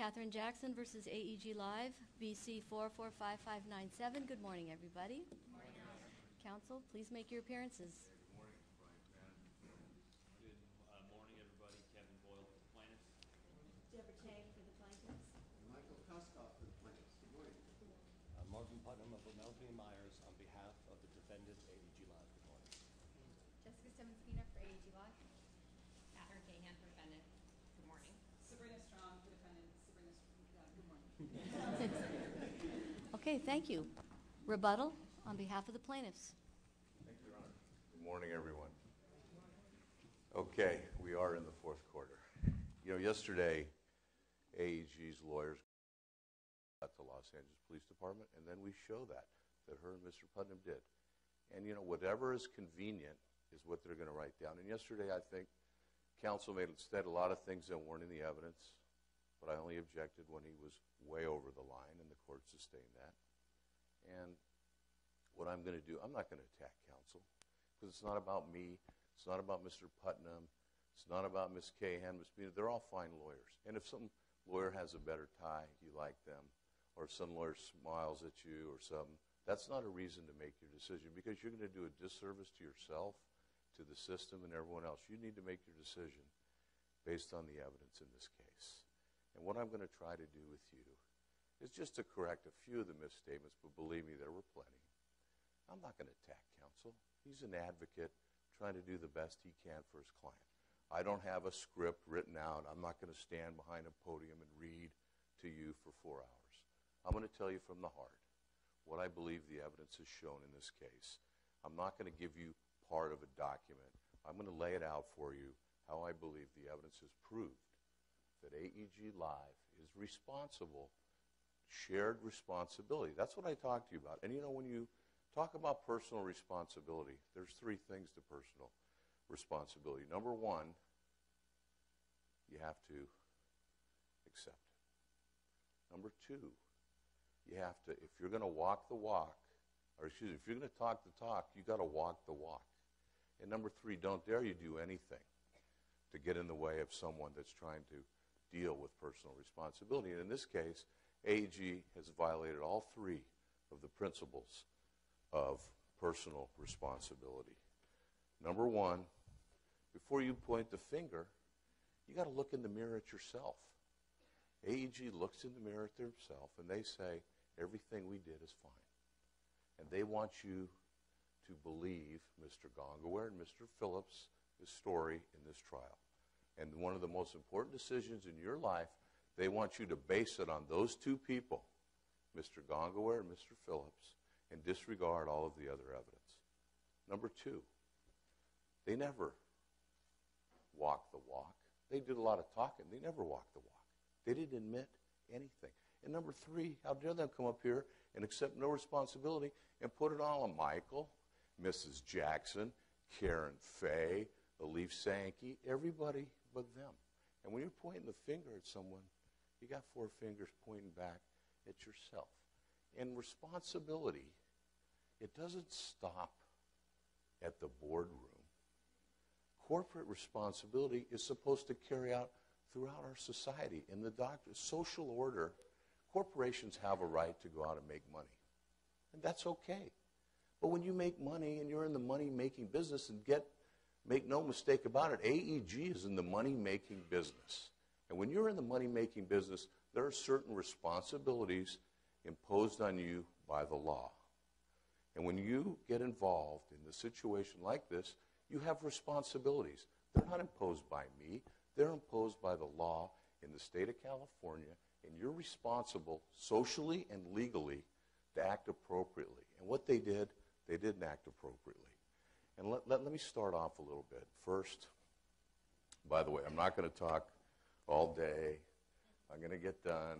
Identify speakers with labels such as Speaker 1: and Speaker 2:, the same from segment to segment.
Speaker 1: Catherine Jackson versus AEG Live, BC 445597. Good morning, everybody.
Speaker 2: Good morning.
Speaker 1: Counsel, please make your appearances.
Speaker 3: Good morning, Brian Panish.
Speaker 2: Good morning, everybody. Kevin Boyle for the Plaintiffs.
Speaker 1: Deborah Tang for the Plaintiffs.
Speaker 4: Michael Koskoff for the Plaintiffs. Good morning.
Speaker 5: Martin Putnam of Melvin Myers on behalf of the defendant AEG Live. Good morning.
Speaker 6: Jessica Simmons-Pina for AEG Live. Catherine Cahan for defendant. Good morning.
Speaker 7: Sabrina Strong for defendant. Good morning.
Speaker 1: Okay, thank you. Rebuttal on behalf of the plaintiffs.
Speaker 3: Thank you, Your Honor. Good morning, everyone. Okay, we are in the fourth quarter. You know, yesterday, AEG's lawyers got to Los Angeles Police Department, and then we show that her and Mr. Putnam did. And, you know, whatever is convenient is what they're going to write down. And yesterday, I think counsel said a lot of things that weren't in the evidence, but I only objected when he was way over the line, and the court sustained that. And what I'm going to do, I'm not going to attack counsel, because it's not about me, it's not about Mr. Putnam, it's not about Ms. Cahan, Ms. Pina. They're all fine lawyers. And if some lawyer has a better tie, you like them, or if some lawyer smiles at you or something, that's not a reason to make your decision, because you're going to do a disservice to yourself, to the system, and everyone else. You need to make your decision based on the evidence in this case. And what I'm going to try to do with you is just to correct a few of the misstatements, but believe me, there were plenty. I'm not going to attack counsel. He's an advocate trying to do the best he can for his client. I don't have a script written out. I'm not going to stand behind a podium and read to you for 4 hours. I'm going to tell you from the heart what I believe the evidence has shown in this case. I'm not going to give you part of a document. I'm going to lay it out for you how I believe the evidence has proved that AEG Live is responsible, shared responsibility. That's what I talked to you about. And you know, when you talk about personal responsibility, there's 3 things to personal responsibility. Number 1, you have to accept it. Number 2, you have to, if you're going to walk the walk, or excuse me, if you're going to talk the talk, you got to walk the walk. And number 3, don't dare you do anything to get in the way of someone that's trying to deal with personal responsibility. And in this case, AEG has violated all 3 of the principles of personal responsibility. Number 1, before you point the finger, you got to look in the mirror at yourself. AEG looks in the mirror at themselves, and they say, everything we did is fine. And they want you to believe Mr. Gongaware and Mr. Phillips' story in this trial. And one of the most important decisions in your life, they want you to base it on those 2 people, Mr. Gongaware and Mr. Phillips, and disregard all of the other evidence. Number 2, they never walked the walk. They did a lot of talking. They never walked the walk. They didn't admit anything. And number 3, how dare them come up here and accept no responsibility and put it all on Michael, Mrs. Jackson, Karen Fay, Elif Sankey, everybody but them. And when you're pointing the finger at someone, you got 4 fingers pointing back at yourself. And responsibility, it doesn't stop at the boardroom. Corporate responsibility is supposed to carry out throughout our society. In the social order, corporations have a right to go out and make money. And that's okay. But when you make money and you're in the money-making business, and make no mistake about it, AEG is in the money-making business. And when you're in the money-making business, there are certain responsibilities imposed on you by the law. And when you get involved in a situation like this, you have responsibilities. They're not imposed by me. They're imposed by the law in the state of California, and you're responsible socially and legally to act appropriately. And what they didn't act appropriately. And let me start off a little bit. First, by the way, I'm not going to talk all day. I'm going to get done.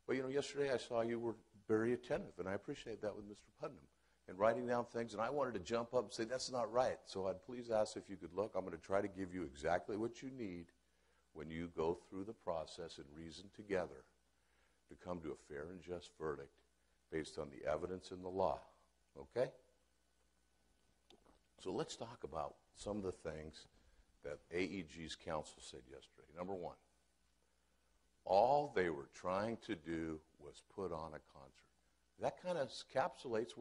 Speaker 3: But, you know, yesterday I saw you were very attentive, and I appreciate that with Mr. Putnam, and writing down things. And I wanted to jump up and say, that's not right. So I'd please ask if you could look. I'm going to try to give you exactly what you need when you go through the process and reason together to come to a fair and just verdict based on the evidence and the law. Okay? So let's talk about some of the things that AEG's counsel said yesterday. Number 1, All they were trying to do was put on a concert. That kind of encapsulates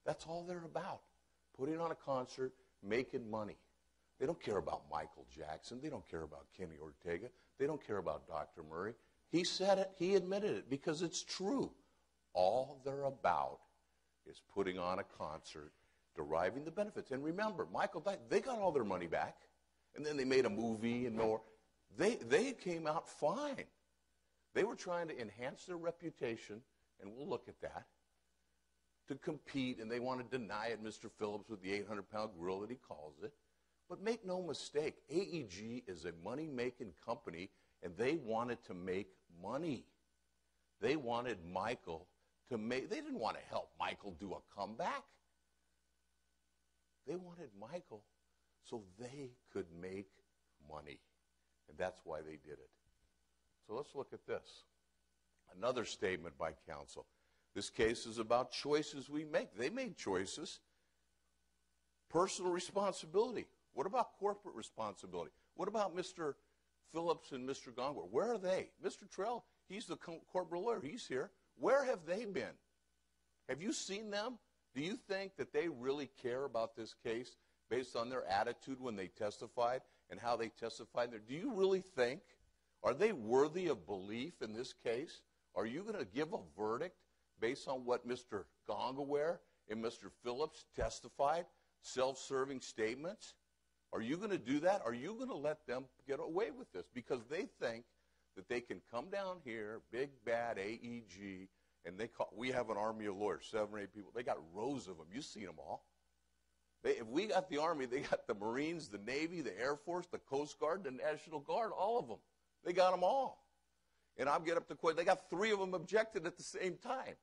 Speaker 3: that's all they're about. Putting on a concert, making money. They don't care about Michael Jackson. They don't care about Kenny Ortega. They don't care about Dr. Murray. He said it. He admitted it because it's true. All they're about is putting on a concert, deriving the benefits. And remember, Michael died. They got all their money back. And then they made a movie and more. They came out fine. They were trying to enhance their reputation, and we'll look at that, to compete, and they want to deny it, Mr. Phillips, with the 800-pound gorilla that he calls it. But make no mistake, AEG is a money-making company, and they wanted to make money. They wanted Michael to make, they didn't want to help Michael do a comeback. They wanted Michael so they could make money. And that's why they did it. So let's look at this. Another statement by counsel. This case is about choices we make. They made choices. Personal responsibility. What about corporate responsibility? What about Mr. Phillips and Mr. Gongor? Where are they? Mr. Trell, he's the corporate lawyer. He's here. Where have they been? Have you seen them? Do you think that they really care about this case based on their attitude when they testified and how they testified there? Do you really think, are they worthy of belief in this case? Are you going to give a verdict based on what Mr. Gongaware and Mr. Phillips testified, self-serving statements? Are you going to do that? Are you going to let them get away with this? Because they think that they can come down here, big bad AEG, and we have an army of lawyers, 7 or 8 people. They got rows of them. You've seen them all. If we got the Army, they got the Marines, the Navy, the Air Force, the Coast Guard, the National Guard, all of them. They got them all. And I'll get up to court. They got 3 of them objected at the same time.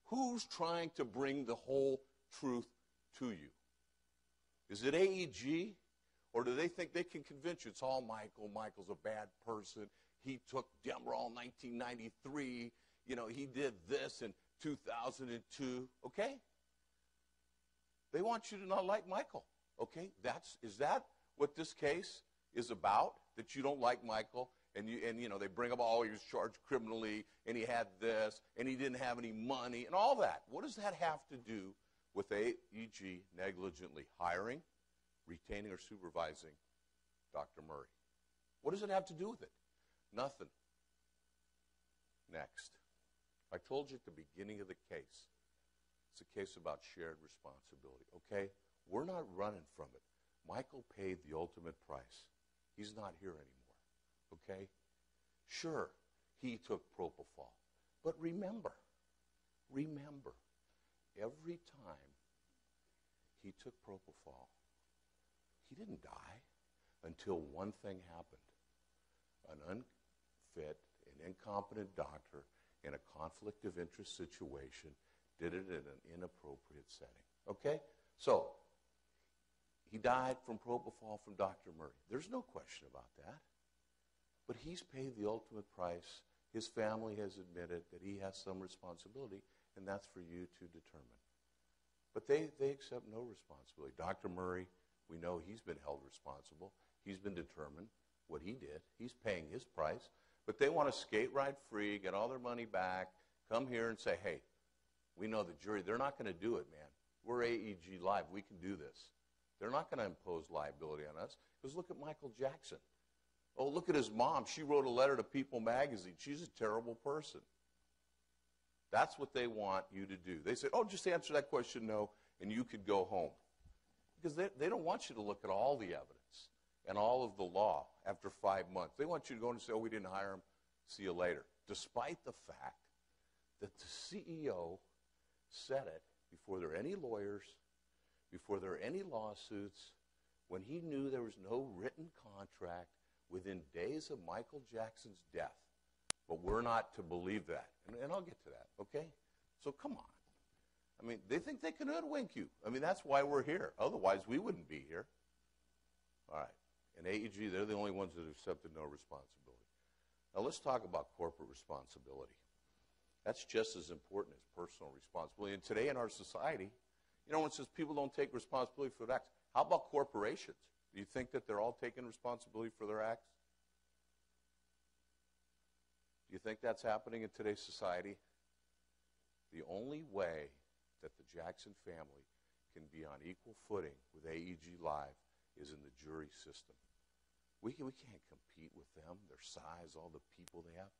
Speaker 3: Who's trying to bring the whole truth to you? Is it AEG? Or do they think they can convince you it's all Michael? Michael's a bad person. He took Demerol in 1993. You know, he did this in 2002. Okay? They want you to not like Michael. Okay? Is that what this case is about? That you don't like Michael? And they bring up, oh, he was charged criminally, and he had this, and he didn't have any money, and all that. What does that have to do with AEG negligently hiring, retaining, or supervising Dr. Murray? What does it have to do with it? Nothing. Next. I told you at the beginning of the case, it's a case about shared responsibility, okay? We're not running from it. Michael paid the ultimate price. He's not here anymore, okay? Sure, he took propofol. But remember, every time he took propofol, he didn't die until one thing happened. An unfit and incompetent doctor in a conflict of interest situation did it in an inappropriate setting. Okay? So, he died from propofol from Dr. Murray. There's no question about that. But he's paid the ultimate price. His family has admitted that he has some responsibility, and that's for you to determine. But they accept no responsibility. Dr. Murray, we know he's been held responsible. He's been determined what he did. He's paying his price. But they want to skate right free, get all their money back, come here and say, hey, we know the jury, they're not going to do it, man. We're AEG Live. We can do this. They're not going to impose liability on us. Because look at Michael Jackson. Oh, look at his mom. She wrote a letter to People magazine. She's a terrible person. That's what they want you to do. They say, oh, just answer that question no, and you could go home. Because they don't want you to look at all the evidence and all of the law after 5 months. They want you to go and say, oh, we didn't hire him. See you later. Despite the fact that the CEO said it before there are any lawyers, before there are any lawsuits, when he knew there was no written contract within days of Michael Jackson's death. But we're not to believe that. And I'll get to that, okay? So come on. I mean, they think they can hoodwink you. I mean, that's why we're here. Otherwise, we wouldn't be here. All right. And AEG, they're the only ones that have accepted no responsibility. Now, let's talk about corporate responsibility. That's just as important as personal responsibility. And today in our society, you know, when it says people don't take responsibility for their acts, how about corporations? Do you think that they're all taking responsibility for their acts? Do you think that's happening in today's society? The only way that the Jackson family can be on equal footing with AEG Live is in the jury system. We can't compete with them, their size, all the people they have.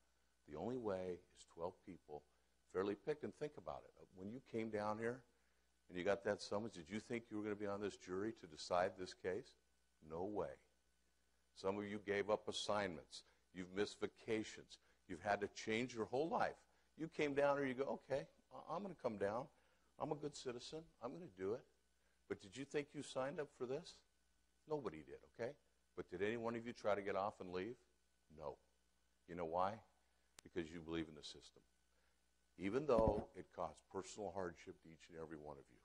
Speaker 3: The only way is 12 people fairly picked. And think about it. When you came down here and you got that summons, did you think you were going to be on this jury to decide this case? No way. Some of you gave up assignments. You've missed vacations. You've had to change your whole life. You came down here, you go, okay, I'm going to come down. I'm a good citizen. I'm going to do it. But did you think you signed up for this? Nobody did, okay? But did any one of you try to get off and leave? No. You know why? Because you believe in the system. Even though it caused personal hardship to each and every one of you.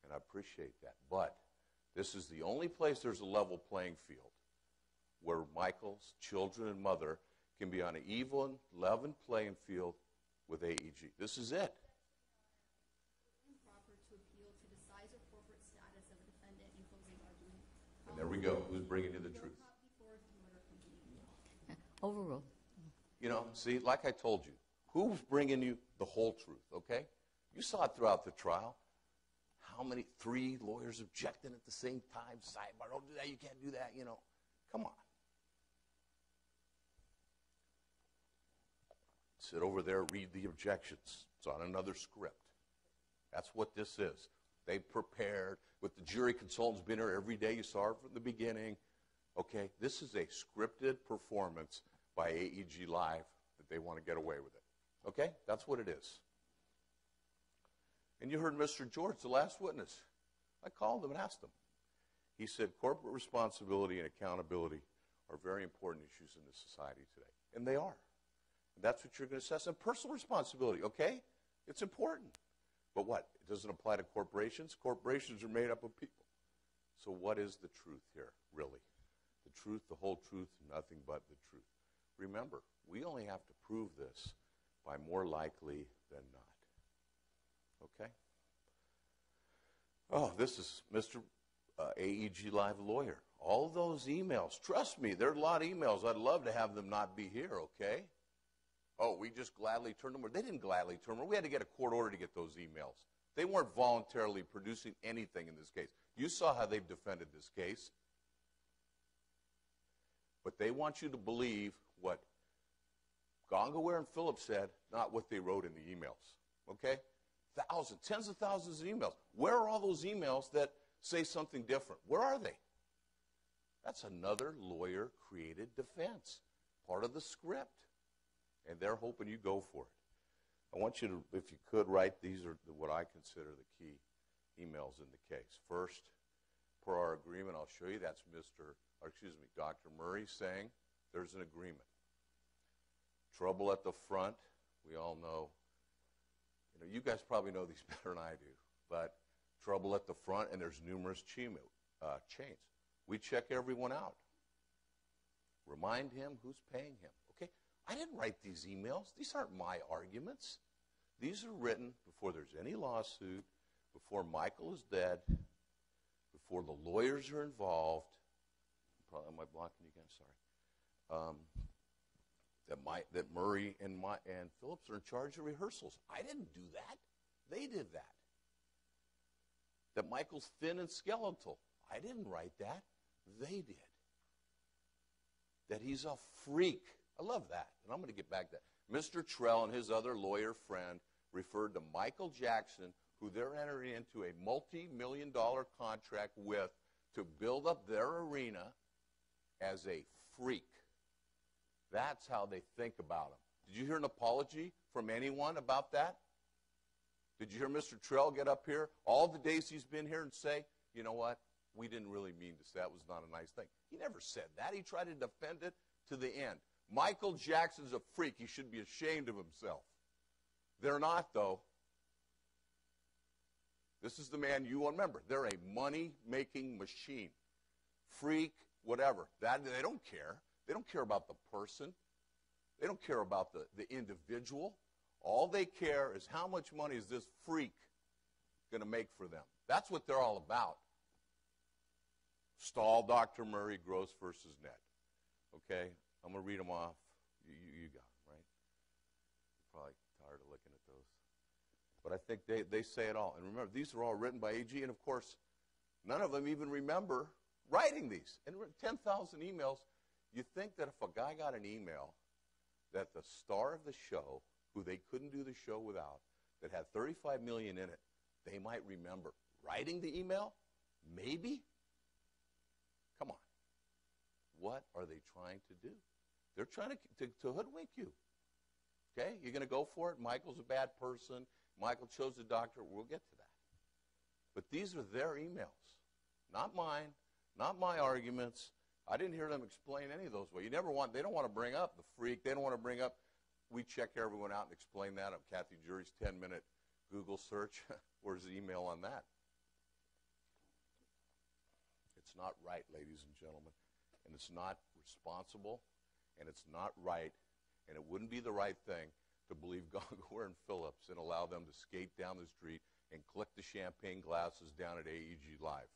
Speaker 3: And I appreciate that. But this is the only place there's a level playing field where Michael's children and mother can be on an even, level playing field with AEG. This is it.
Speaker 1: Improper to appeal to the size or corporate status of a defendant in closing argument.
Speaker 3: And there we go. Who's bringing you the truth?
Speaker 1: Overruled.
Speaker 3: You know, see, like I told you, who's bringing you the whole truth, okay? You saw it throughout the trial. How many? 3 lawyers objecting at the same time. Sidebar, don't do that, you can't do that, you know. Come on. Sit over there, read the objections. It's on another script. That's what this is. They prepared. With the jury consultants been here every day. You saw it from the beginning. Okay, this is a scripted performance by AEG Live that they want to get away with it. Okay, that's what it is. And you heard Mr. George, the last witness. I called him and asked him. He said corporate responsibility and accountability are very important issues in this society today. And they are. And that's what you're going to assess. And personal responsibility, okay? It's important. But what? It doesn't apply to corporations? Corporations are made up of people. So what is the truth here, really? The truth, the whole truth, nothing but the truth. Remember, we only have to prove this by more likely than not. Okay? Oh, this is Mr. AEG Live lawyer. All those emails, trust me, there are a lot of emails. I'd love to have them not be here, okay? Oh, we just gladly turned them over. They didn't gladly turn them over. We had to get a court order to get those emails. They weren't voluntarily producing anything in this case. You saw how they've defended this case. But they want you to believe what Gongaware and Phillips said, not what they wrote in the emails. Okay? Thousands, tens of thousands of emails. Where are all those emails that say something different? Where are they? That's another lawyer-created defense, part of the script. And they're hoping you go for it. I want you to, if you could, write, these are what I consider the key emails in the case. First, per our agreement, I'll show you, that's Dr. Murray saying there's an agreement. Trouble at the front, we all know. You guys probably know these better than I do, but trouble at the front, and there's numerous chains. We check everyone out. Remind him who's paying him. Okay, I didn't write these emails. These aren't my arguments. These are written before there's any lawsuit, before Michael is dead, before the lawyers are involved. Am I blocking you again? Sorry. That Murray and Phillips are in charge of rehearsals. I didn't do that. They did that. That Michael's thin and skeletal. I didn't write that. They did. That he's a freak. I love that. And I'm going to get back to that. Mr. Trell and his other lawyer friend referred to Michael Jackson, who they're entering into a multi-million-dollar contract with to build up their arena, as a freak. That's how they think about him. Did you hear an apology from anyone about that? Did you hear Mr. Trell get up here all the days he's been here and say, you know what, we didn't really mean this. That was not a nice thing. He never said that. He tried to defend it to the end. Michael Jackson's a freak. He should be ashamed of himself. They're not, though. This is the man you want to remember. They're a money-making machine. Freak, whatever. That they don't care. They don't care about the person. They don't care about the individual. All they care is how much money is this freak going to make for them. That's what they're all about. Stahl, Dr. Murray, gross versus net. Okay? I'm going to read them off. You got them, right? probably tired of looking at those. But I think they say it all. And remember, these are all written by AG, and of course, none of them even remember writing these. And 10,000 emails, you think that if a guy got an email that the star of the show, who they couldn't do the show without, that had 35 million in it, they might remember writing the email? Maybe? Come on. What are they trying to do? They're trying to hoodwink you. Okay? You're going to go for it? Michael's a bad person. Michael chose the doctor. We'll get to that. But these are their emails, not mine, not my arguments. I didn't hear them explain any of those ways. They don't want to bring up the freak. They don't want to bring up, we check everyone out and explain that. Kathy Jury's 10-minute Google search. Where's the email on that? It's not right, ladies and gentlemen. And it's not responsible, and it's not right, and it wouldn't be the right thing to believe Gongor and Phillips and allow them to skate down the street and click the champagne glasses down at AEG Live.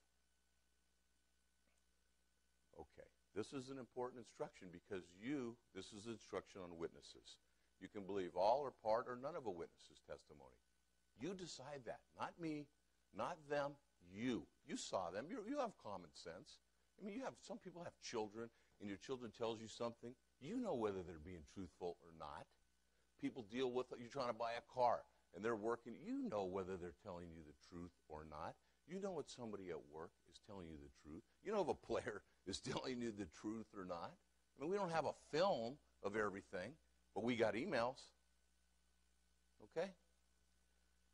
Speaker 3: Okay, this is an important instruction because this is instruction on witnesses. You can believe all or part or none of a witness's testimony. You decide that, not me, not them, you. You saw them. You have common sense. I mean, some people have children, and your children tells you something. You know whether they're being truthful or not. People deal with it. You're trying to buy a car, and they're working. You know whether they're telling you the truth or not. You know what somebody at work is telling you the truth. You know if a player is telling you the truth or not. I mean, we don't have a film of everything, but we got emails. Okay?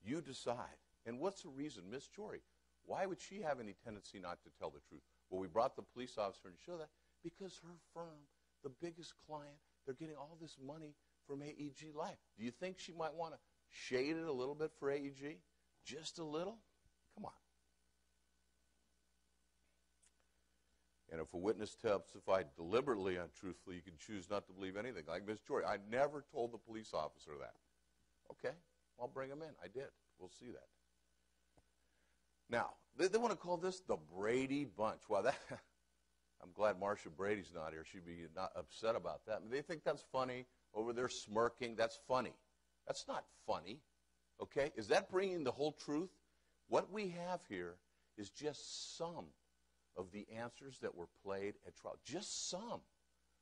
Speaker 3: You decide. And what's the reason? Miss Jory, why would she have any tendency not to tell the truth? Well, we brought the police officer to show that because her firm, the biggest client, they're getting all this money from AEG Life. Do you think she might want to shade it a little bit for AEG? Just a little? Come on. And if a witness testified deliberately untruthfully, you can choose not to believe anything. Like Miss Jory, I never told the police officer that. Okay, I'll bring him in. I did. We'll see that. Now, they want to call this the Brady Bunch. Well, I'm glad Marcia Brady's not here. She'd be not upset about that. I mean, they think that's funny. Over there smirking, that's funny. That's not funny. Okay? Is that bringing the whole truth? What we have here is just some of the answers that were played at trial. Just some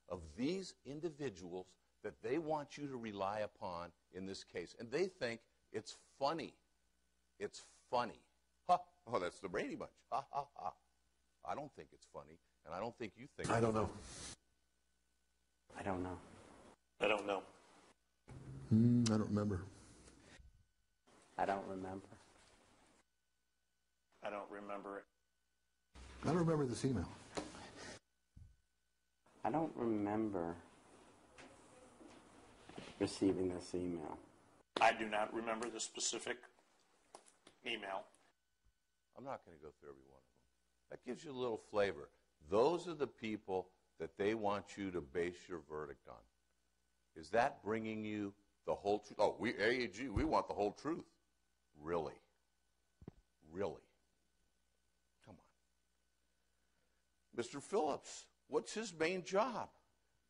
Speaker 3: of these individuals that they want you to rely upon in this case. And they think it's funny. It's funny. Ha! Oh, that's the Brady Bunch. Ha, ha, ha. I don't think it's funny, and I don't think you think
Speaker 8: I don't know.
Speaker 9: I don't know.
Speaker 8: I don't know. I don't remember.
Speaker 9: I don't remember.
Speaker 8: I don't remember it. I don't remember this email.
Speaker 9: I don't remember receiving this email.
Speaker 8: I do not remember the specific email.
Speaker 3: I'm not going to go through every one of them. That gives you a little flavor. Those are the people that they want you to base your verdict on. Is that bringing you the whole truth? Oh, AEG, we want the whole truth. Really? Really? Come on. Mr. Phillips, what's his main job?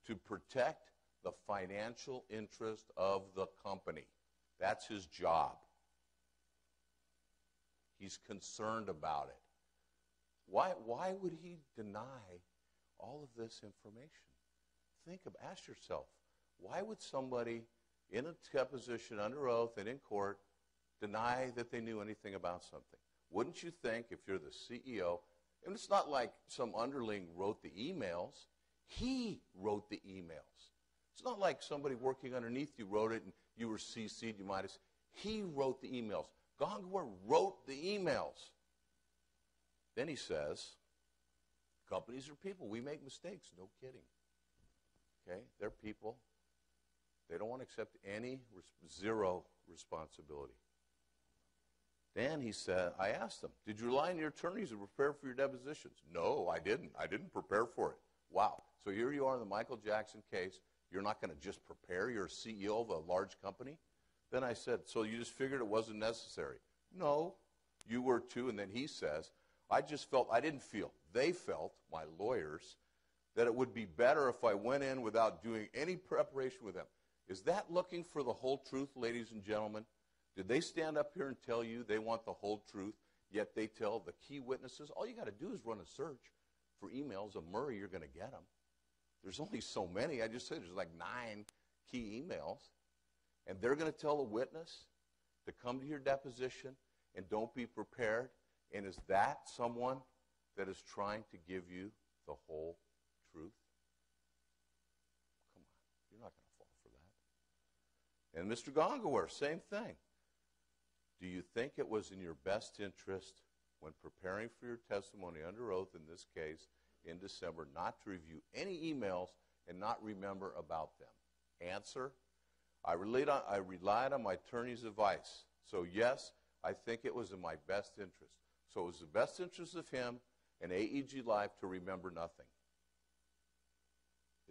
Speaker 3: To protect the financial interest of the company. That's his job. He's concerned about it. Why would he deny all of this information? Ask yourself, why would somebody in a deposition under oath and in court deny that they knew anything about something? Wouldn't you think if you're the CEO, and it's not like some underling wrote the emails, he wrote the emails. It's not like somebody working underneath you wrote it and you were CC'd, you might have, he wrote the emails. Gongor wrote the emails. Then he says, companies are people. We make mistakes. No kidding. Okay? They're people. They don't want to accept zero responsibility. Then he said, I asked them, did you rely on your attorneys to prepare for your depositions? No, I didn't. I didn't prepare for it. Wow. So here you are in the Michael Jackson case. You're not going to just prepare. You're a CEO of a large company. Then I said, so you just figured it wasn't necessary? No, you were too. And then he says, I didn't feel, they felt, my lawyers, that it would be better if I went in without doing any preparation with them. Is that looking for the whole truth, ladies and gentlemen? Did they stand up here and tell you they want the whole truth, yet they tell the key witnesses, all you got to do is run a search for emails of Murray, you're going to get them. There's only so many. I just said there's like 9 key emails. And they're going to tell a witness to come to your deposition and don't be prepared. And is that someone that is trying to give you the whole truth? Come on. You're not going to fall for that. And Mr. Gongaware, same thing. Do you think it was in your best interest when preparing for your testimony under oath in this case in December not to review any emails and not remember about them? Answer, I relied on my attorney's advice. So yes, I think it was in my best interest. So it was the best interest of him and AEG Live to remember nothing.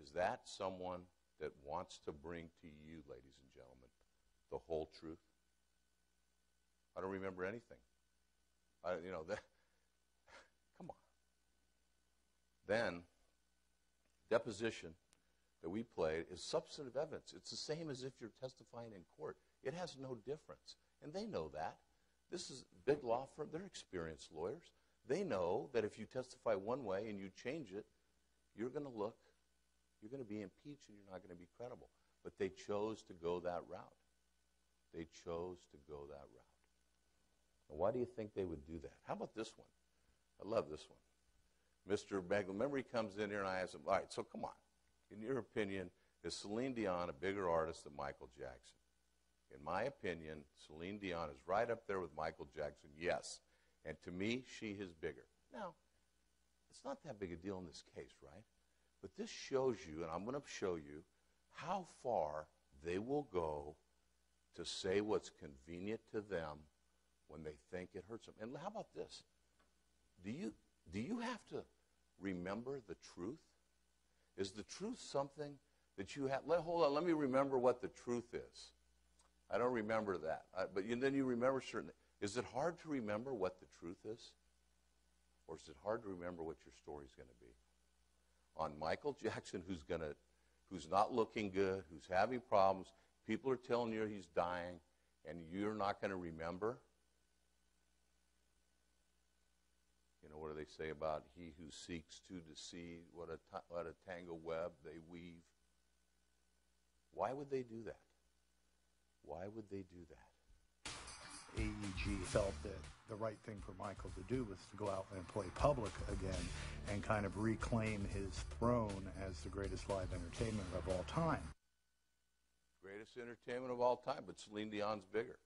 Speaker 3: Is that someone that wants to bring to you, ladies and gentlemen, the whole truth? I don't remember anything. Come on. Then, deposition that we played is substantive evidence. It's the same as if you're testifying in court. It has no difference. And they know that. This is a big law firm. They're experienced lawyers. They know that if you testify one way and you change it, you're going to be impeached and you're not going to be credible. But they chose to go that route. They chose to go that route. And why do you think they would do that? How about this one? I love this one. Mr. Meglin, remember he comes in here and I ask him, all right, so come on. In your opinion, is Celine Dion a bigger artist than Michael Jackson? In my opinion, Celine Dion is right up there with Michael Jackson, yes. And to me, she is bigger. Now, it's not that big a deal in this case, right? But this shows you, and I'm going to show you, how far they will go to say what's convenient to them when they think it hurts them. And how about this? Do you have to remember the truth? Is the truth something that you have? Hold on, let me remember what the truth is. I don't remember that. But then you remember certain. Is it hard to remember what the truth is? Or is it hard to remember what your story is going to be? On Michael Jackson, who's not looking good, who's having problems, people are telling you he's dying, and you're not going to remember? You know, what do they say about he who seeks to deceive, what a tangled web they weave? Why would they do that? Why would they do that?
Speaker 10: AEG felt that the right thing for Michael to do was to go out and play public again and kind of reclaim his throne as the greatest live entertainment of all time.
Speaker 3: Greatest entertainment of all time, but Celine Dion's bigger.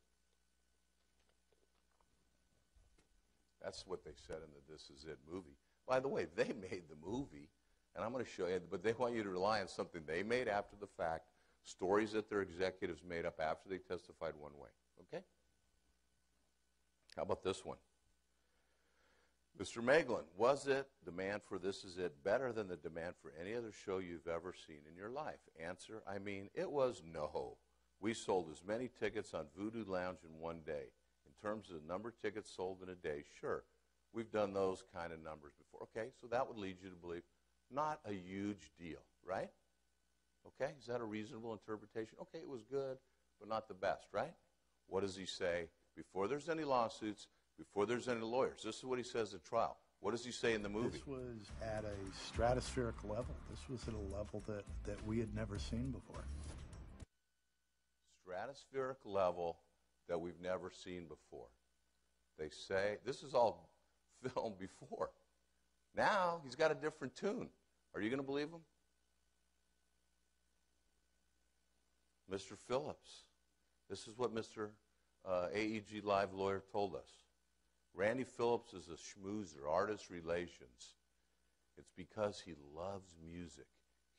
Speaker 3: That's what they said in the This Is It movie. By the way, they made the movie, and I'm going to show you, but they want you to rely on something they made after the fact, stories that their executives made up after they testified one way. Okay? How about this one? Mr. Meglin, was it, demand for This Is It, better than the demand for any other show you've ever seen in your life? Answer, it was no. We sold as many tickets on Voodoo Lounge in one day. In terms of the number of tickets sold in a day, sure, we've done those kind of numbers before. Okay, so that would lead you to believe not a huge deal, right? Okay, is that a reasonable interpretation? Okay, it was good, but not the best, right? What does he say? Before there's any lawsuits, before there's any lawyers. This is what he says at trial. What does he say in the movie?
Speaker 10: This was at a stratospheric level. This was at a level that we had never seen before.
Speaker 3: Stratospheric level that we've never seen before. They say, this is all filmed before. Now, he's got a different tune. Are you going to believe him? Mr. Phillips. This is what Mr. AEG Live lawyer told us. Randy Phillips is a schmoozer, artist relations. It's because he loves music.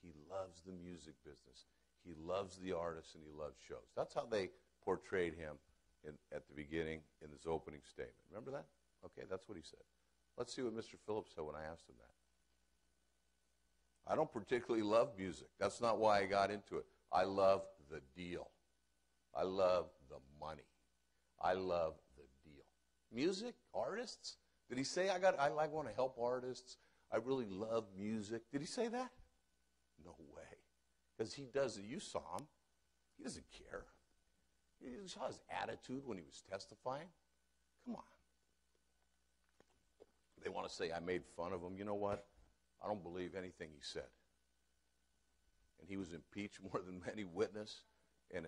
Speaker 3: He loves the music business. He loves the artists and he loves shows. That's how they portrayed him at the beginning in his opening statement. Remember that? Okay, that's what he said. Let's see what Mr. Phillips said when I asked him that. I don't particularly love music. That's not why I got into it. I love the deal. I love the money. I love the deal. Music, artists? Did he say I want to help artists? I really love music. Did he say that? No way. Because he does it. You saw him. He doesn't care. You saw his attitude when he was testifying. Come on. They want to say I made fun of him. You know what? I don't believe anything he said. And he was impeached more than any witness. And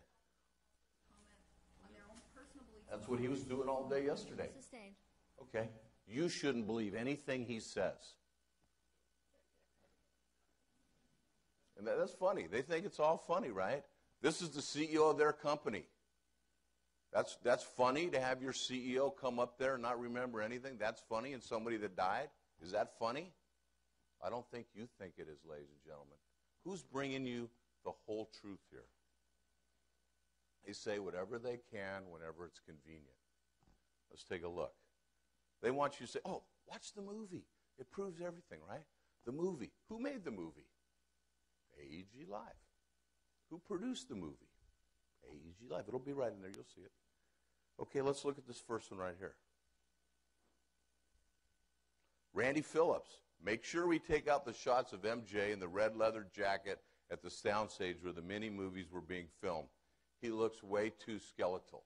Speaker 3: that's what he was doing all day yesterday.
Speaker 1: Sustained.
Speaker 3: Okay. You shouldn't believe anything he says. And that's funny. They think it's all funny, right? This is the CEO of their company. That's funny to have your CEO come up there and not remember anything? That's funny in somebody that died? Is that funny? I don't think you think it is, ladies and gentlemen. Who's bringing you the whole truth here? They say whatever they can whenever it's convenient. Let's take a look. They want you to say, oh, watch the movie. It proves everything, right? The movie. Who made the movie? AEG Live. Who produced the movie? AEG Live. It'll be right in there. You'll see it. Okay, let's look at this first one right here. Randy Phillips. Make sure we take out the shots of MJ in the red leather jacket at the soundstage where the mini movies were being filmed. He looks way too skeletal.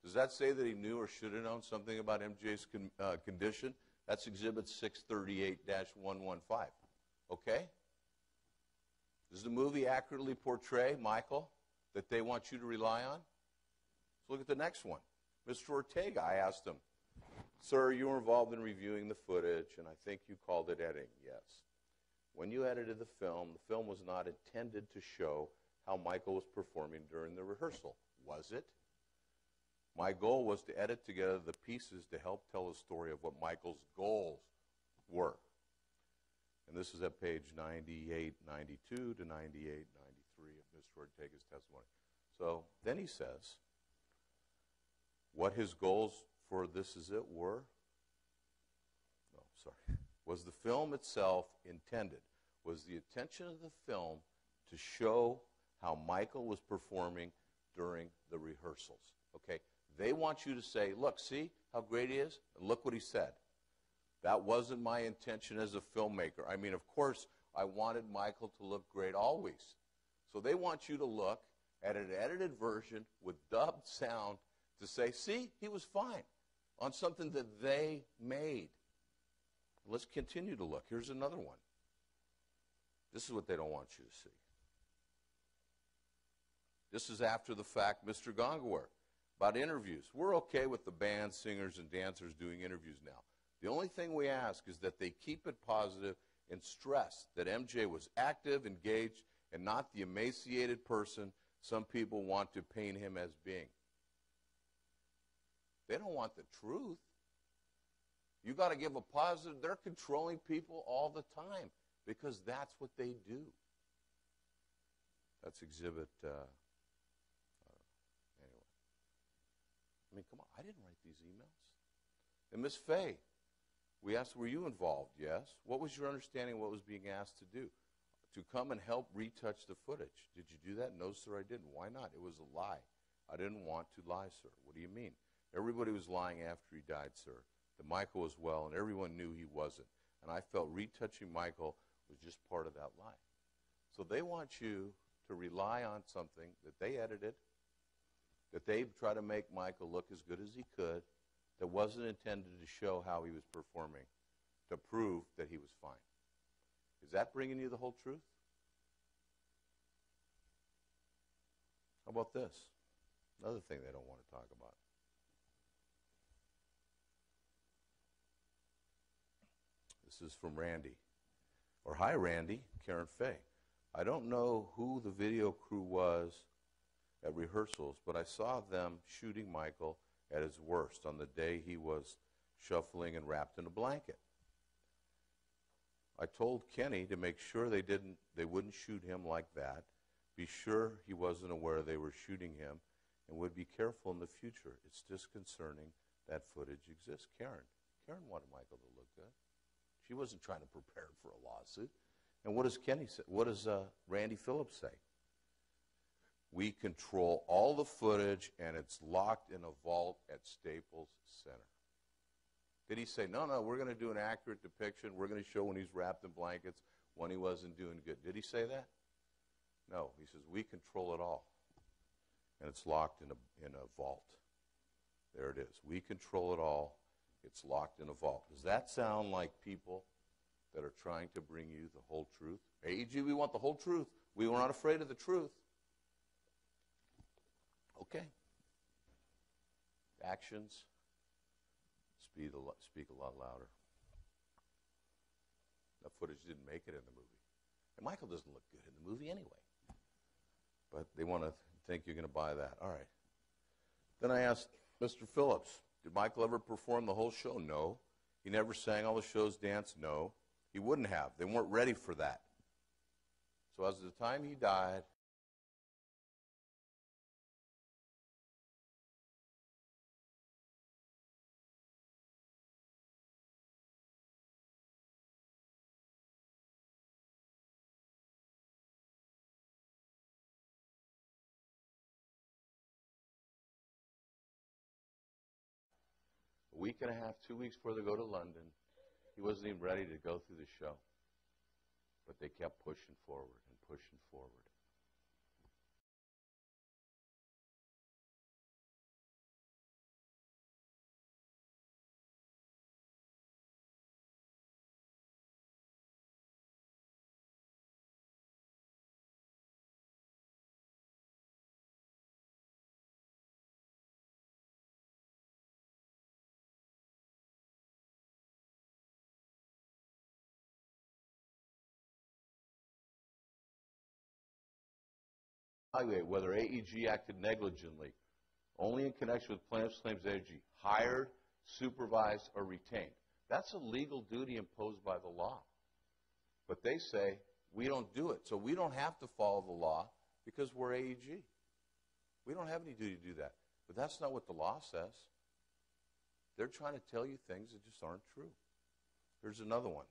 Speaker 3: Does that say that he knew or should have known something about MJ's condition? That's Exhibit 638-115. Okay? Does the movie accurately portray Michael that they want you to rely on? Let's look at the next one. Mr. Ortega, I asked him, sir, you were involved in reviewing the footage, and I think you called it editing. Yes. When you edited the film was not intended to show how Michael was performing during the rehearsal, was it? My goal was to edit together the pieces to help tell a story of what Michael's goals were. And this is at page 9892 to 9893 of Mr. Ortega's testimony. So then he says, what his goals for This Is It were? No, sorry. Was the film itself intended? Was the intention of the film to show how Michael was performing during the rehearsals? Okay? They want you to say, look, see how great he is? And look what he said. That wasn't my intention as a filmmaker. I mean, of course, I wanted Michael to look great always. So they want you to look at an edited version with dubbed sound to say, see, he was fine on something that they made. Let's continue to look. Here's another one. This is what they don't want you to see. This is after the fact, Mr. Gongaware, about interviews. We're okay with the band, singers, and dancers doing interviews now. The only thing we ask is that they keep it positive and stress that MJ was active, engaged, and not the emaciated person some people want to paint him as being. They don't want the truth. You got to give a positive. They're controlling people all the time because that's what they do. That's exhibit. Anyway. I mean, come on. I didn't write these emails. And Miss Fay, we asked, were you involved? Yes. What was your understanding of what was being asked to do? To come and help retouch the footage. Did you do that? No, sir, I didn't. Why not? It was a lie. I didn't want to lie, sir. What do you mean? Everybody was lying after he died, sir. That Michael was well, and everyone knew he wasn't. And I felt retouching Michael was just part of that lie. So they want you to rely on something that they edited, that they try to make Michael look as good as he could, that wasn't intended to show how he was performing, to prove that he was fine. Is that bringing you the whole truth? How about this? Another thing they don't want to talk about. This is from Randy. Or, hi, Randy, Karen Fay. I don't know who the video crew was at rehearsals, but I saw them shooting Michael at his worst on the day he was shuffling and wrapped in a blanket. I told Kenny to make sure they wouldn't shoot him like that, be sure he wasn't aware they were shooting him, and would be careful in the future. It's disconcerting that footage exists. Karen wanted Michael to look good. She wasn't trying to prepare for a lawsuit. And what does Kenny say? What does Randy Phillips say? We control all the footage, and it's locked in a vault at Staples Center. Did he say, no, we're going to do an accurate depiction. We're going to show when he's wrapped in blankets, when he wasn't doing good. Did he say that? No. He says, we control it all. and it's locked in a vault. There it is. We control it all. It's locked in a vault. Does that sound like people that are trying to bring you the whole truth? AEG, we want the whole truth. We were not afraid of the truth. Okay. Actions speak a lot louder. That footage didn't make it in the movie. And Michael doesn't look good in the movie anyway. But they want to think you're going to buy that. All right. Then I asked Mr. Phillips, did Michael ever perform the whole show? No. He never sang all the show's dance? No. He wouldn't have. They weren't ready for that. So as of the time he died, a week and a half, 2 weeks before they go to London, he wasn't even ready to go through the show. But they kept pushing forward and pushing forward. Evaluate whether AEG acted negligently only in connection with plaintiff's claims AEG hired, supervised, or retained. That's a legal duty imposed by the law. But they say we don't do it, so we don't have to follow the law because we're AEG. We don't have any duty to do that. But that's not what the law says. They're trying to tell you things that just aren't true. Here's another one.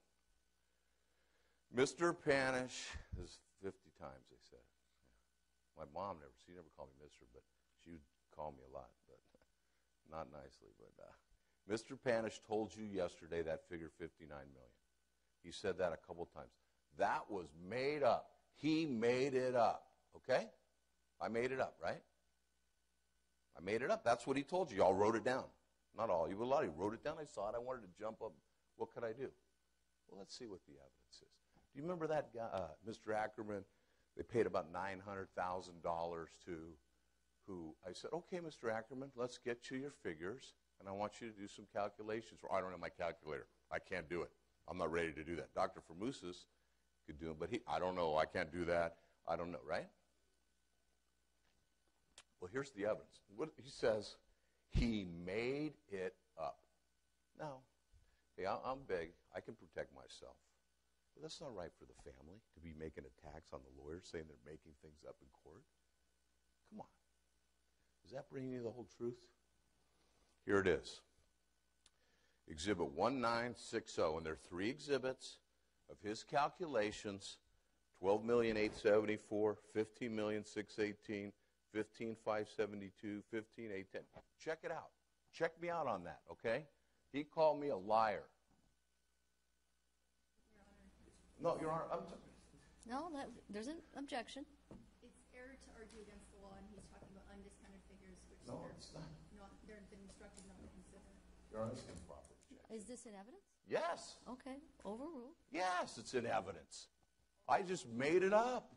Speaker 3: Mr. Panish, this is 50 times they said. My mom she never called me Mr., but she would call me a lot, but not nicely. But Mr. Panish told you yesterday that figure $59 million. He said that a couple times. That was made up. He made it up, okay? I made it up, right? I made it up. That's what he told you. Y'all wrote it down. Not all. You, a lot of you wrote it down. I saw it. I wanted to jump up. What could I do? Well, let's see what the evidence is. Do you remember that guy, Mr. Ackerman? They paid about $900,000 to who I said, okay, Mr. Ackerman, let's get you your figures, and I want you to do some calculations. I don't have my calculator. I can't do it. I'm not ready to do that. Dr. Formousas could do it, but I don't know. I can't do that. I don't know, right? Well, here's the evidence. What he says, he made it up. Now, hey, I'm big. I can protect myself. But that's not right for the family to be making attacks on the lawyers saying they're making things up in court. Come on. Does that bring you the whole truth? Here it is. Exhibit 1960, and there are 3 exhibits of his calculations, $12,874,000, $15,618,000, $15,572,000, $15,810. Check it out. Check me out on that, okay? He called me a liar. No, Your Honor,
Speaker 1: No, there's an objection.
Speaker 6: It's error to argue against the law, and he's talking about undiscounted figures, which
Speaker 3: no, it's not.
Speaker 6: They're been instructed not to consider.
Speaker 3: Your Honor, it's improper.
Speaker 1: Is this in evidence?
Speaker 3: Yes.
Speaker 1: Okay, overruled.
Speaker 3: Yes, it's in evidence. I just made it up.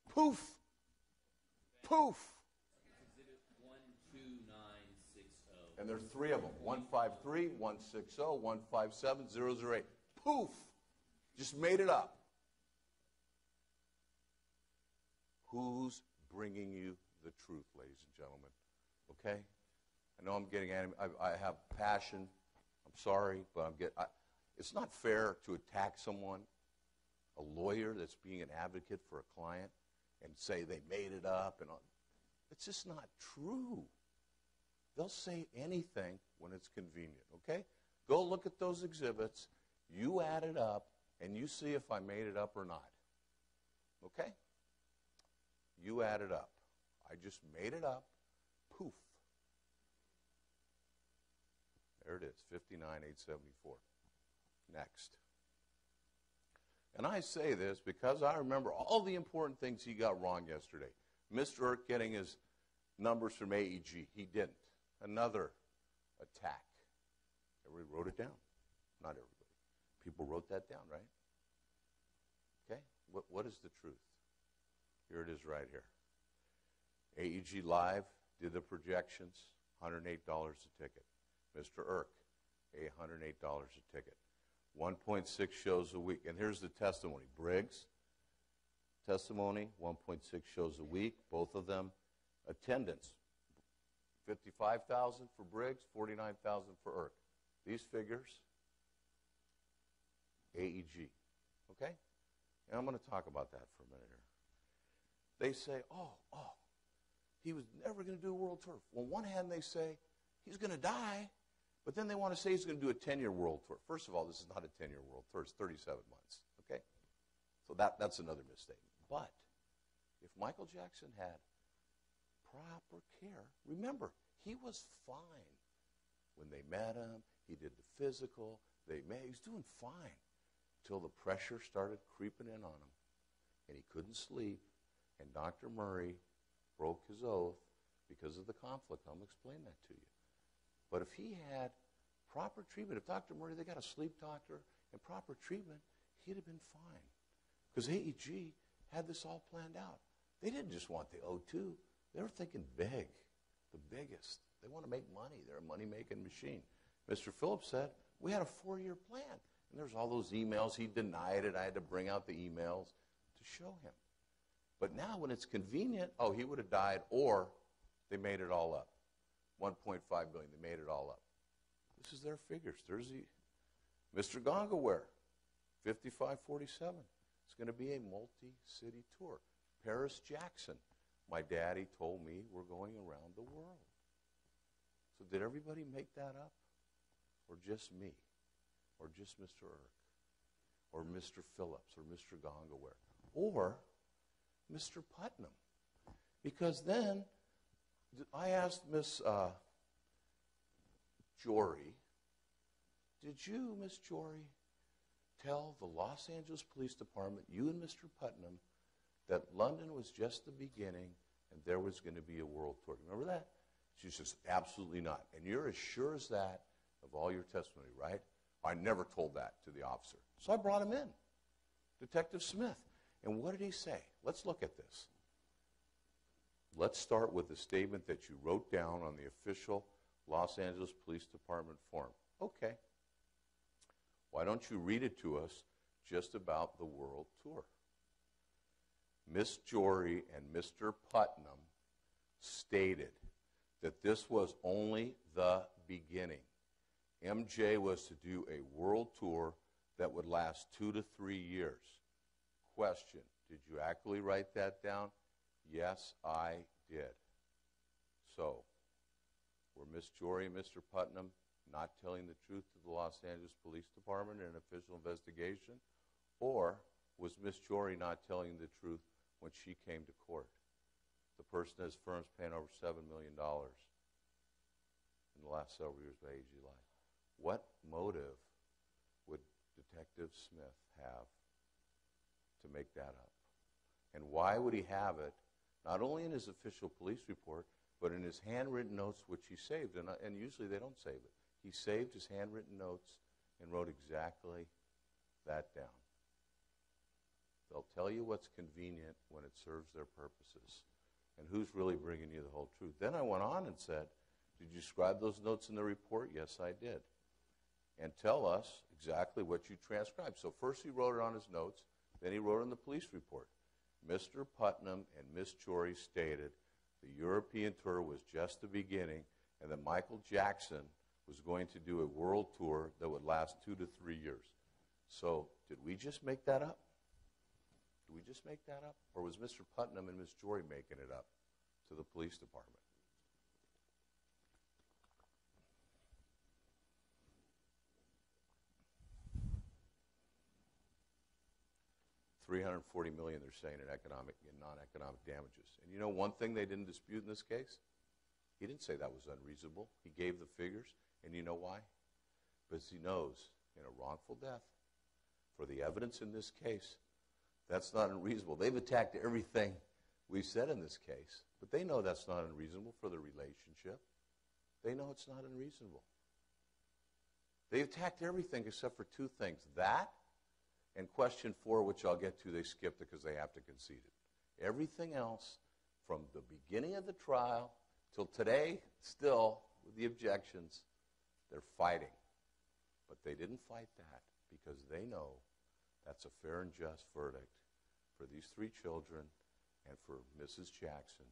Speaker 3: Poof. Poof.
Speaker 2: Exhibit 12960.
Speaker 3: And there's 3 of them, 153, 160, 157, 008. Poof. Just made it up. Who's bringing you the truth, ladies and gentlemen? Okay? I know I'm getting animated. I have passion. I'm sorry, but it's not fair to attack someone, a lawyer that's being an advocate for a client, and say they made it up. It's just not true. They'll say anything when it's convenient, okay? Go look at those exhibits. You add it up, and you see if I made it up or not. Okay? You add it up. I just made it up. Poof. There it is, 59,874. Next. And I say this because I remember all the important things he got wrong yesterday. Mr. Irk getting his numbers from AEG. He didn't. Another attack. Everybody wrote it down. Not everybody. People wrote that down, right? Okay? What is the truth? Here it is right here. AEG Live did the projections, $108 a ticket. Mr. Irk, $108 a ticket. 1.6 shows a week. And here's the testimony. Briggs, testimony, 1.6 shows a week. Both of them. Attendance, 55,000 for Briggs, 49,000 for Irk. These figures, AEG. Okay? And I'm going to talk about that for a minute here. They say, he was never going to do a world tour. On one hand, they say he's going to die, but then they want to say he's going to do a 10-year world tour. First of all, this is not a 10-year world tour. It's 37 months. Okay? So that's another misstatement. But if Michael Jackson had proper care, remember, he was fine when they met him. He did the physical. He was doing fine until the pressure started creeping in on him, and he couldn't sleep, and Dr. Murray broke his oath because of the conflict. I'll explain that to you. But if he had proper treatment, if Dr. Murray, they got a sleep doctor and proper treatment, he'd have been fine. Because AEG had this all planned out. They didn't just want the O2. They were thinking big, the biggest. They want to make money. They're a money-making machine. Mr. Phillips said, we had a 4-year plan. And there's all those emails. He denied it. I had to bring out the emails to show him. But now when it's convenient, he would have died, or they made it all up. 1.5 billion, they made it all up. This is their figures. There's Mr. Gongaware, 5547. It's going to be a multi-city tour. Paris Jackson. My daddy told me we're going around the world. So did everybody make that up? Or just me? Or just Mr. Irk? Or Mr. Phillips? Or Mr. Gongaware? Or Mr. Putnam? Because then I asked Miss Jory, did you, Miss Jory, tell the Los Angeles Police Department, you and Mr. Putnam, that London was just the beginning and there was going to be a world tour? Remember that? She says, absolutely not. And you're as sure as that of all your testimony, right? I never told that to the officer. So I brought him in, Detective Smith. And what did he say? Let's look at this. Let's start with the statement that you wrote down on the official Los Angeles Police Department form. Okay. Why don't you read it to us just about the world tour? Miss Jory and Mr. Putnam stated that this was only the beginning. MJ was to do a world tour that would last 2 to 3 years. Question, did you actually write that down? Yes, I did. So, were Miss Jory and Mr. Putnam not telling the truth to the Los Angeles Police Department in an official investigation? Or was Miss Jory not telling the truth when she came to court? The person has firms paying over $7 million in the last several years by AEG Live. What motive would Detective Smith have to make that up? And why would he have it, not only in his official police report, but in his handwritten notes, which he saved? And usually they don't save it. He saved his handwritten notes and wrote exactly that down. They'll tell you what's convenient when it serves their purposes. And who's really bringing you the whole truth? Then I went on and said, did you scribe those notes in the report? Yes, I did. And tell us exactly what you transcribed. So first he wrote it on his notes, then he wrote it in the police report. Mr. Putnam and Miss Jory stated the European tour was just the beginning and that Michael Jackson was going to do a world tour that would last 2 to 3 years. So did we just make that up? Did we just make that up? Or was Mr. Putnam and Miss Jory making it up to the police department? $340 million, they're saying, in economic and non-economic damages. And you know one thing they didn't dispute in this case? He didn't say that was unreasonable. He gave the figures, and you know why? Because he knows in a wrongful death, for the evidence in this case, that's not unreasonable. They've attacked everything we've said in this case, but they know that's not unreasonable for the relationship. They know it's not unreasonable. They attacked everything except for two things. That and question 4, which I'll get to, they skipped it because they have to concede it. Everything else, from the beginning of the trial till today, still, with the objections, they're fighting. But they didn't fight that because they know that's a fair and just verdict for these 3 children and for Mrs. Jackson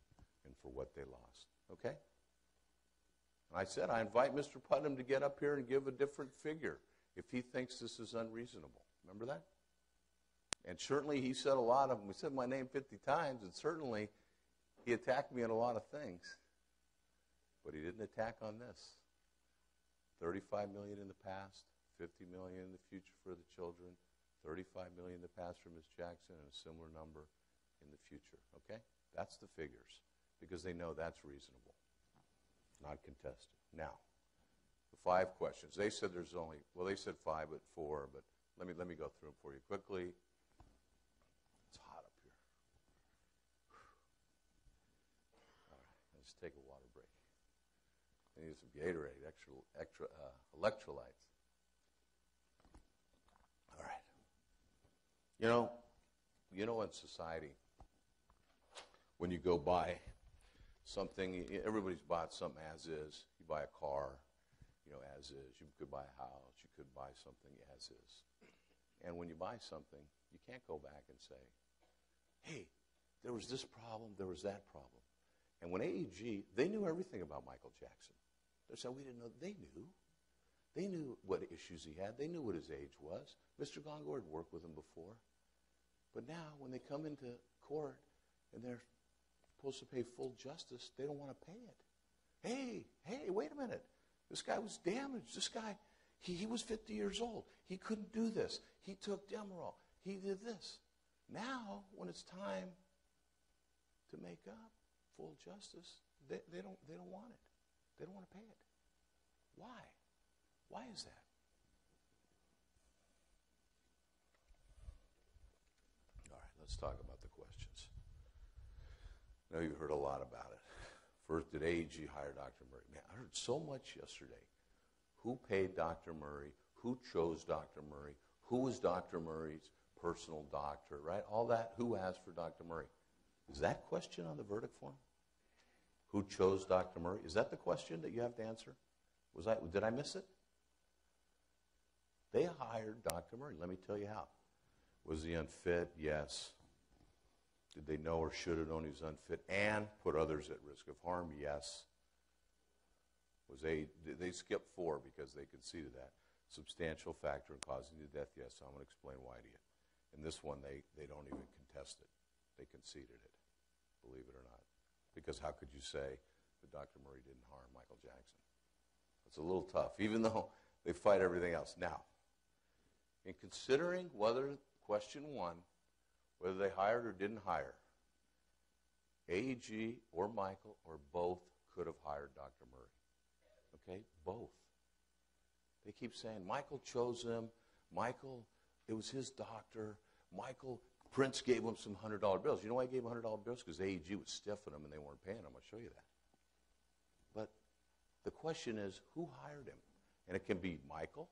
Speaker 3: and for what they lost. Okay? And I said, I invite Mr. Putnam to get up here and give a different figure if he thinks this is unreasonable. Remember that? And certainly he said a lot of them. He said my name 50 times, and certainly he attacked me on a lot of things. But he didn't attack on this. $35 million in the past, $50 million in the future for the children, $35 million in the past for Ms. Jackson, and a similar number in the future. Okay? That's the figures, because they know that's reasonable, not contested. Now, the 5 questions. They said there's only, well, they said 5 but 4, but let me go through them for you quickly. It's hot up here. All right, let's take a water break. I need some Gatorade, extra electrolytes. All right. You know, in society, when you go buy something, everybody's bought something as is. You buy a car, as is. You could buy a house. You could buy something as is. And when you buy something, you can't go back and say, hey, there was this problem, there was that problem. And when AEG, they knew everything about Michael Jackson. They said, we didn't know. They knew. They knew what issues he had. They knew what his age was. Mr. Gongor had worked with him before. But now, when they come into court and they're supposed to pay full justice, they don't want to pay it. Hey, wait a minute. This guy was damaged. This guy, he was 50 years old. He couldn't do this. He took Demerol. He did this. Now, when it's time to make up full justice, they don't want it. They don't want to pay it. Why? Why is that? All right, let's talk about the questions. I know you heard a lot about it. First, did AEG hire Dr. Murray? Man, I heard so much yesterday. Who paid Dr. Murray? Who chose Dr. Murray? Who was Dr. Murray's personal doctor, right? All that. Who asked for Dr. Murray? Is that question on the verdict form? Who chose Dr. Murray? Is that the question that you have to answer? Did I miss it? They hired Dr. Murray. Let me tell you how. Was he unfit? Yes. Did they know or should have known he was unfit and put others at risk of harm? Yes. Did they skip 4 because they conceded that? Substantial factor in causing the death? Yes. So I'm going to explain why to you. In this one, they don't even contest it. They conceded it, believe it or not. Because how could you say that Dr. Murray didn't harm Michael Jackson? It's a little tough, even though they fight everything else. Now, in considering question 1, whether they hired or didn't hire, AEG or Michael or both could have hired Dr. Murray. Okay? Both. They keep saying, Michael chose him. Michael, it was his doctor. Prince gave him some $100 bills. You know why he gave him $100 bills? Because AEG was stiffing him and they weren't paying him. I'll show you that. But the question is, who hired him? And it can be Michael.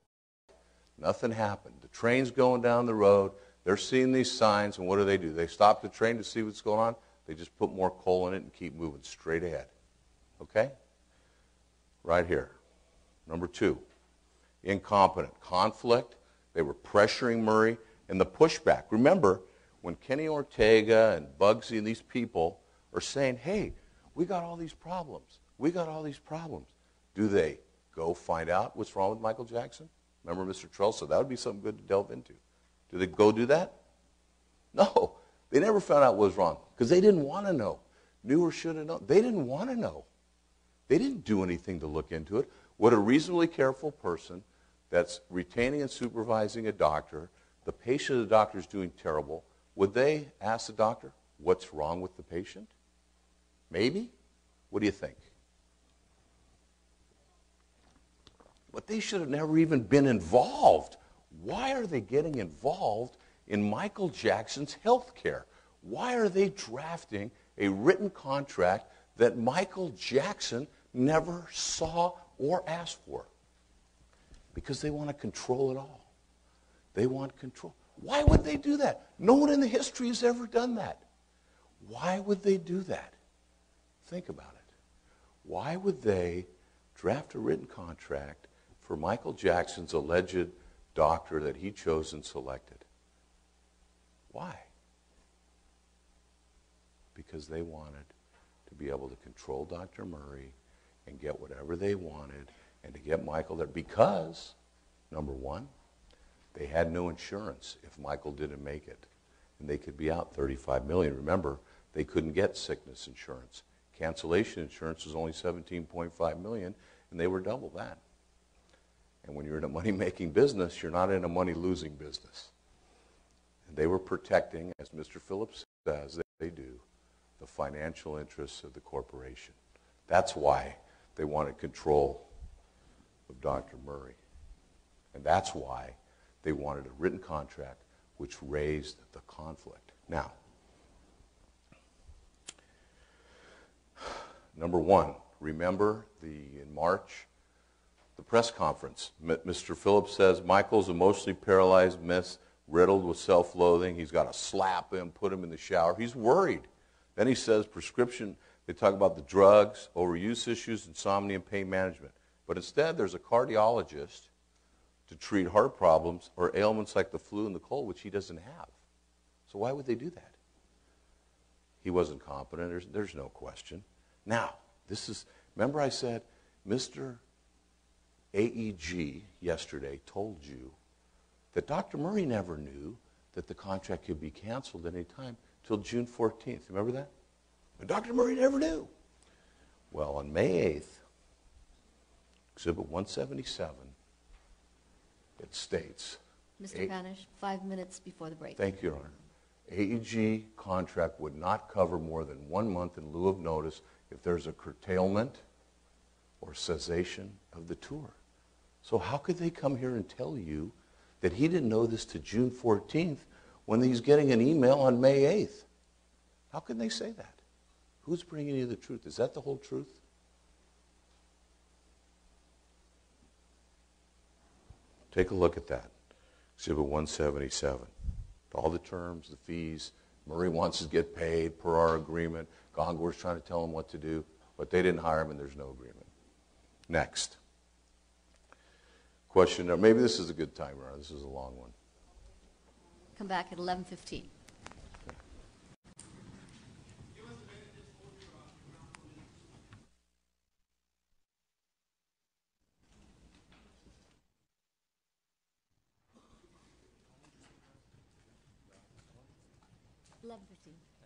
Speaker 3: Nothing happened. The train's going down the road. They're seeing these signs, and what do? They stop the train to see what's going on. They just put more coal in it and keep moving straight ahead. Okay? Right here. Number 2, incompetent. Conflict. They were pressuring Murray. And the pushback. Remember, when Kenny Ortega and Bugsy and these people are saying, hey, we got all these problems. We got all these problems. Do they go find out what's wrong with Michael Jackson? Remember Mr. Trell said that would be something good to delve into. Do they go do that? No. They never found out what was wrong because they didn't want to know. Knew or should have known. They didn't want to know. They didn't do anything to look into it. Would a reasonably careful person that's retaining and supervising a doctor, the patient of the doctor is doing terrible, would they ask the doctor what's wrong with the patient? Maybe? What do you think? But they should have never even been involved. Why are they getting involved in Michael Jackson's health care? Why are they drafting a written contract that Michael Jackson never saw or asked for. Because they want to control it all. They want control. Why would they do that? No one in the history has ever done that. Why would they do that? Think about it. Why would they draft a written contract for Michael Jackson's alleged doctor that he chose and selected? Why? Because they wanted to be able to control Dr. Murray and get whatever they wanted and to get Michael there because, number one, they had no insurance if Michael didn't make it. And they could be out $35 million. Remember, they couldn't get sickness insurance. Cancellation insurance was only $17.5 million, and they were double that. And when you're in a money-making business, you're not in a money-losing business. And they were protecting, as Mr. Phillips says, they do, the financial interests of the corporation. That's why they wanted control of Dr. Murray. And that's why they wanted a written contract which raised the conflict. Now, number one, remember in March, the press conference. Mr. Phillips says, Michael's emotionally paralyzed, riddled with self-loathing. He's got to slap him, put him in the shower. He's worried. Then he says prescription, they talk about the drugs, overuse issues, insomnia, and pain management. But instead, there's a cardiologist to treat heart problems or ailments like the flu and the cold, which he doesn't have. So why would they do that? He wasn't competent. There's no question. Now, remember I said, Mr. AEG yesterday told you that Dr. Murray never knew that the contract could be canceled at any time till June 14th. Remember that? But Dr. Murray never knew. Well, on May 8th, Exhibit 177, it states...
Speaker 1: Mr. Panish, 5 minutes before the break.
Speaker 3: Thank you, Your Honor. AEG contract would not cover more than 1 month in lieu of notice if there's a curtailment or cessation of the tour. So how could they come here and tell you that he didn't know this to June 14th when he's getting an email on May 8th? How can they say that? Who's bringing you the truth? Is that the whole truth? Take a look at that. Exhibit 177. All the terms, the fees. Murray wants to get paid per our agreement. Gongor's trying to tell him what to do, but they didn't hire him and there's no agreement. Next. Question, maybe this is a good time, Ron. This is a long one.
Speaker 1: Come back at 11:15. $11:15.